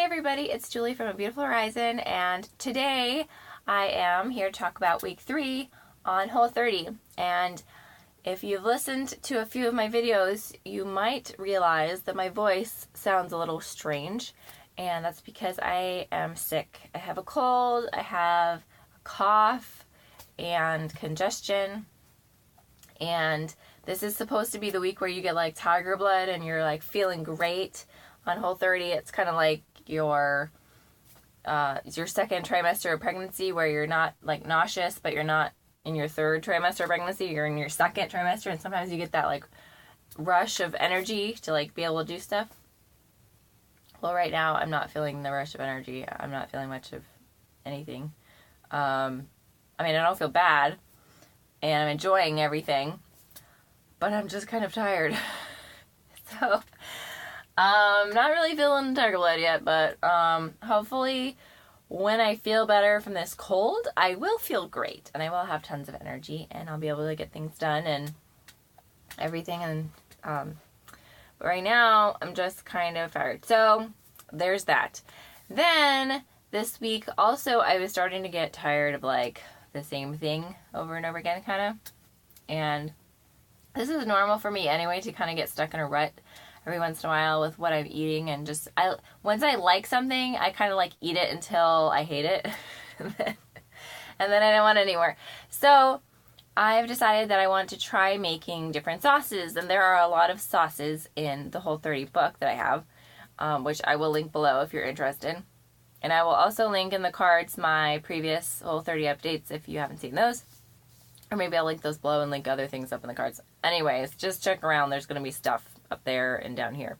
Hey everybody, it's Julie from A Beautiful Horizon, and today I am here to talk about week 3 on Whole30. And if you've listened to a few of my videos, you might realize that my voice sounds a little strange, and that's because I am sick. I have a cold, I have a cough, and congestion, and this is supposed to be the week where you get like tiger blood and you're like feeling great. On Whole30, it's kind of like your second trimester of pregnancy, where you're not like nauseous, but you're not in your third trimester of pregnancy, you're in your second trimester, and sometimes you get that like rush of energy to like be able to do stuff. Well, right now I'm not feeling the rush of energy. I'm not feeling much of anything. I don't feel bad, and I'm enjoying everything, but I'm just kind of tired. So not really feeling tiger blood yet, but hopefully when I feel better from this cold, I will feel great, and I will have tons of energy, and I'll be able to get things done and everything. And but right now I'm just kind of tired. So there's that. Then this week also I was starting to get tired of like the same thing over and over again, kind of. And this is normal for me anyway, to kind of get stuck in a rut every once in a while with what I'm eating, and just once I like something, I kind of like eat it until I hate it, and then I don't want it anymore. So I've decided that I want to try making different sauces, and there are a lot of sauces in the Whole30 book that I have, which I will link below if you're interested. And I will also link in the cards my previous Whole30 updates if you haven't seen those. Or maybe I'll link those below and link other things up in the cards. Anyways, just check around. There's going to be stuff up there and down here.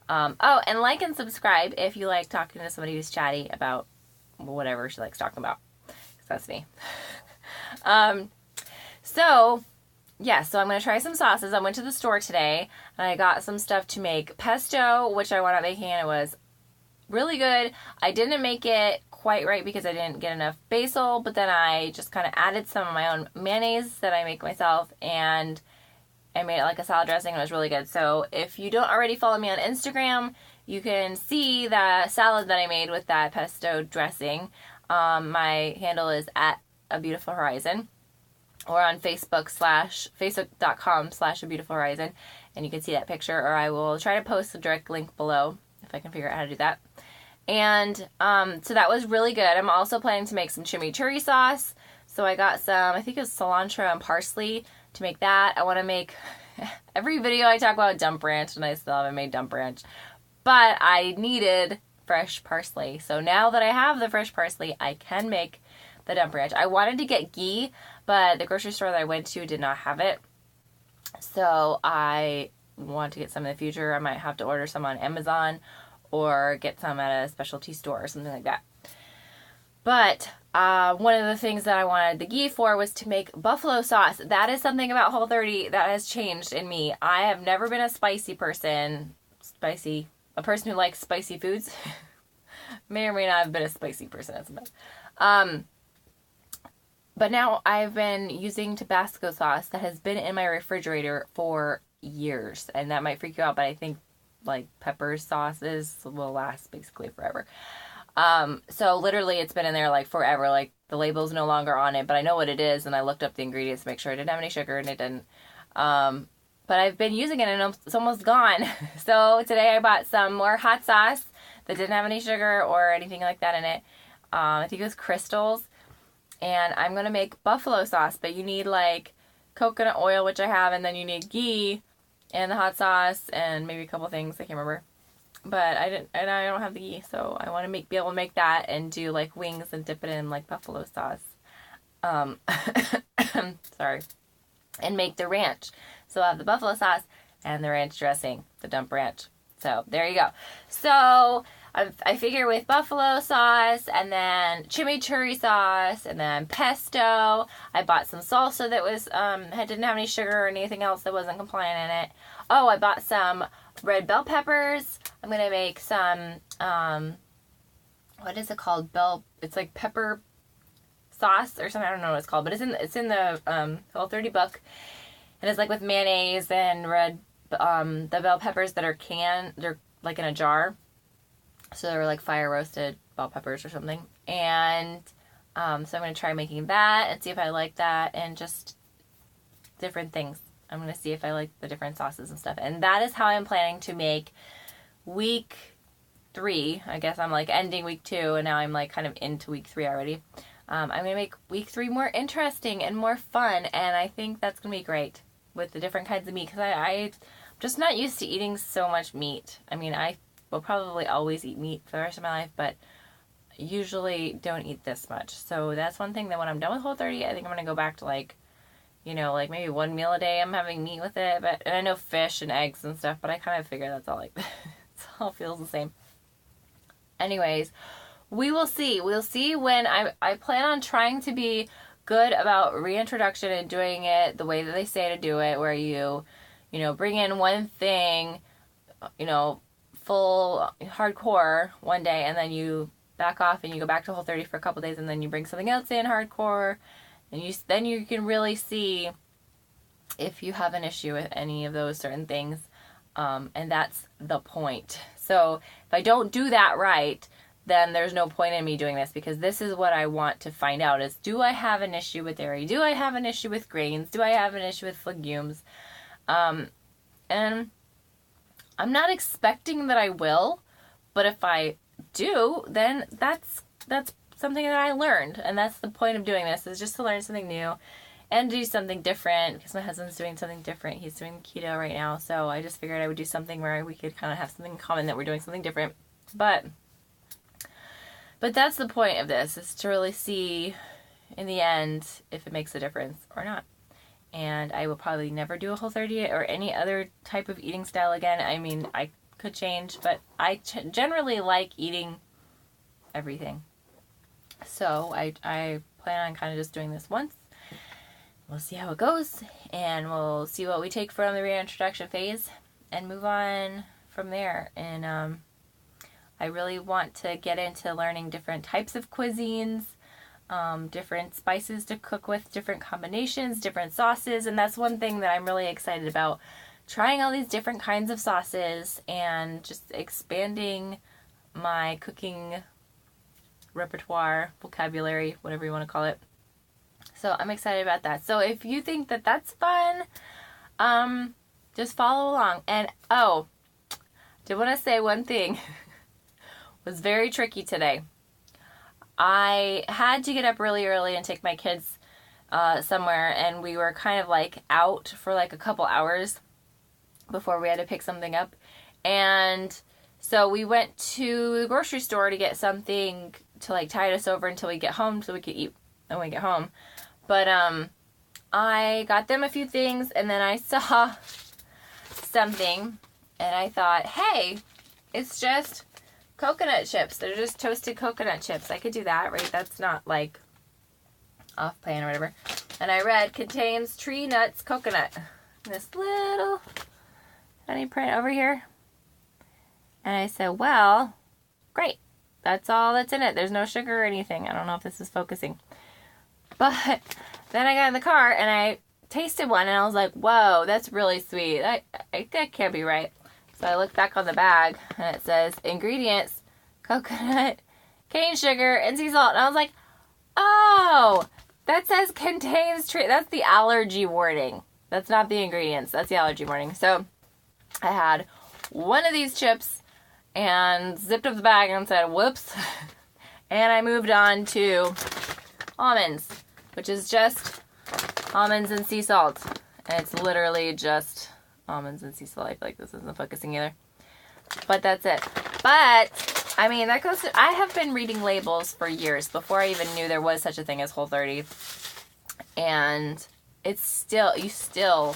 And like and subscribe if you like talking to somebody who's chatty about whatever she likes talking about. 'Cause that's me. So I'm going to try some sauces. I went to the store today and I got some stuff to make pesto, which I wound up making, and it was really good. I didn't make it quite right because I didn't get enough basil, but then I just kind of added some of my own mayonnaise that I make myself, and I made it like a salad dressing, and it was really good. So if you don't already follow me on Instagram, you can see the salad that I made with that pesto dressing. My handle is at A Beautiful Horizon, or on facebook.com/A Beautiful Horizon, and you can see that picture, or I will try to post the direct link below if I can figure out how to do that. And so that was really good. I'm also planning to make some chimichurri sauce. So I got some, I think it was cilantro and parsley to make that. I want to make, every video I talk about dump ranch, and I still haven't made dump ranch. But I needed fresh parsley. So now that I have the fresh parsley, I can make the dump ranch. I wanted to get ghee, but the grocery store that I went to did not have it. So I want to get some in the future. I might have to order some on Amazon, or get some at a specialty store or something like that. But one of the things that I wanted the ghee for was to make buffalo sauce. That is something about Whole30 that has changed in me. I have never been a spicy person. A person who likes spicy foods. May or may not have been a spicy person at some time. But now I've been using Tabasco sauce that has been in my refrigerator for years. And that might freak you out, but I think like pepper sauces will last basically forever. So literally it's been in there like forever. Like the label's no longer on it, but I know what it is, and I looked up the ingredients to make sure it didn't have any sugar, and it didn't. But I've been using it and it's almost gone. So today I bought some more hot sauce that didn't have any sugar or anything like that in it. I think it was Crystals. And I'm going to make buffalo sauce, but you need like coconut oil, which I have, and then you need ghee and the hot sauce and maybe a couple things, I can't remember. But I don't have the ghee, so I want to be able to make that and do like wings and dip it in like buffalo sauce. Sorry. And make the ranch. So I have the buffalo sauce and the ranch dressing, the dump ranch. So there you go. So I figure with buffalo sauce, and then chimichurri sauce, and then pesto. I bought some salsa that was didn't have any sugar or anything else that wasn't compliant in it. Oh, I bought some red bell peppers. I'm gonna make some what is it called? It's like pepper sauce or something. I don't know what it's called, but it's in the Whole30 book, and it's like with mayonnaise and red the bell peppers that are canned. They're like in a jar. So they were like fire roasted bell peppers or something. And so I'm going to try making that and see if I like that, and just different things. I'm going to see if I like the different sauces and stuff. And that is how I'm planning to make week 3. I guess I'm like ending week 2 and now I'm like kind of into week 3 already. I'm going to make week 3 more interesting and more fun, and I think that's going to be great with the different kinds of meat, because I'm just not used to eating so much meat. I mean, I will probably always eat meat for the rest of my life, but usually don't eat this much. So that's one thing that when I'm done with Whole30, I think I'm going to go back to like, you know, like maybe one meal a day I'm having meat with it. But, and I know fish and eggs and stuff, but I kind of figure that's all like, it all feels the same. Anyways, we will see. We'll see when I plan on trying to be good about reintroduction and doing it the way that they say to do it, where you know, bring in one thing, you know, full hardcore one day, and then you back off and you go back to Whole30 for a couple days, and then you bring something else in hardcore, and then you can really see if you have an issue with any of those certain things, and that's the point. So if I don't do that right, then there's no point in me doing this, because this is what I want to find out is, do I have an issue with dairy? Do I have an issue with grains? Do I have an issue with legumes? And I'm not expecting that I will, but if I do, then that's something that I learned, and that's the point of doing this, is just to learn something new and do something different, because my husband's doing something different. He's doing keto right now, so I just figured I would do something where we could kind of have something in common, that we're doing something different. But that's the point of this, is to really see in the end if it makes a difference or not. And I will probably never do a Whole30 or any other type of eating style again. I mean, I could change, but I generally like eating everything. So I plan on kind of just doing this once. We'll see how it goes, and we'll see what we take from the reintroduction phase and move on from there. And I really want to get into learning different types of cuisines, different spices to cook with, different combinations, different sauces, and that's one thing that I'm really excited about, trying all these different kinds of sauces and just expanding my cooking repertoire, vocabulary, whatever you want to call it. So I'm excited about that. So if you think that that's fun, just follow along. And did want to say one thing. Was very tricky today. I had to get up really early and take my kids somewhere, and we were kind of like out for like a couple hours before we had to pick something up. And so we went to the grocery store to get something to like tide us over until we get home, so we could eat when we get home. But I got them a few things, and then I saw something, and I thought, hey, it's just coconut chips. They're just toasted coconut chips. I could do that, right? That's not like off plan or whatever. And I read, contains tree nuts coconut. This little tiny print over here. And I said, well, great. That's all that's in it. There's no sugar or anything. I don't know if this is focusing. But then I got in the car and I tasted one, and I was like, whoa, that's really sweet. That can't be right. So I looked back on the bag, and it says, ingredients, coconut, cane sugar, and sea salt. And I was like, oh, that says contains tree. That's the allergy warning. That's not the ingredients. That's the allergy warning. So I had one of these chips and zipped up the bag and said, whoops. And I moved on to almonds, which is just almonds and sea salt. And it's literally just almonds and sea salt. I feel like this isn't focusing either. But that's it. But, I mean, that goes to, I have been reading labels for years before I even knew there was such a thing as Whole30. And it's still, you still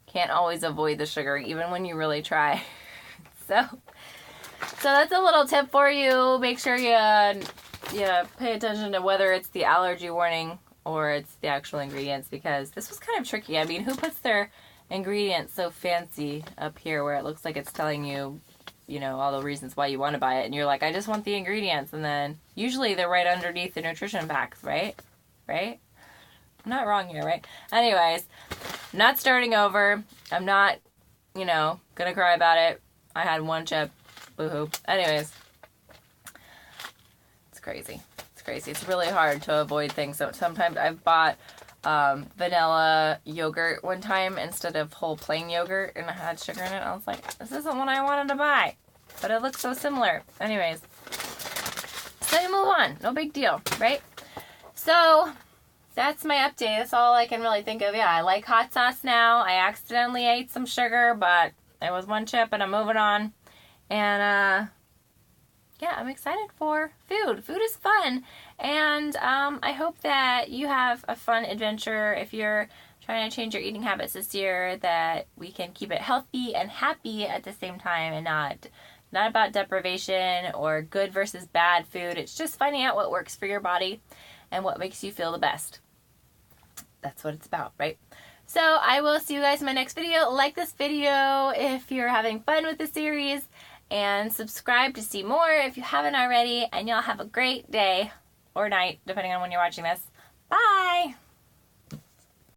can't always avoid the sugar, even when you really try. So that's a little tip for you. Make sure you pay attention to whether it's the allergy warning or it's the actual ingredients, because this was kind of tricky. I mean, who puts their ingredients so fancy up here where it looks like it's telling you, all the reasons why you want to buy it, and you're like, I just want the ingredients, and then usually they're right underneath the nutrition facts, right? I'm not wrong here, right? Anyways, not starting over. I'm not, gonna cry about it. I had one chip. Boo-hoo. Anyways, crazy. It's crazy. It's really hard to avoid things. So sometimes I've bought vanilla yogurt one time instead of whole plain yogurt, and it had sugar in it. I was like, this isn't what I wanted to buy, but it looks so similar. Anyways, so you move on. No big deal, right? So that's my update. That's all I can really think of. Yeah, I like hot sauce now. I accidentally ate some sugar, but it was one chip, and I'm moving on. And yeah, I'm excited for food. Food is fun, and I hope that you have a fun adventure if you're trying to change your eating habits this year, that we can keep it healthy and happy at the same time, and not about deprivation or good versus bad food. It's just finding out what works for your body and what makes you feel the best. That's what it's about, right? So I will see you guys in my next video. Like this video if you're having fun with the series, and subscribe to see more if you haven't already, and y'all have a great day or night, depending on when you're watching this. Bye!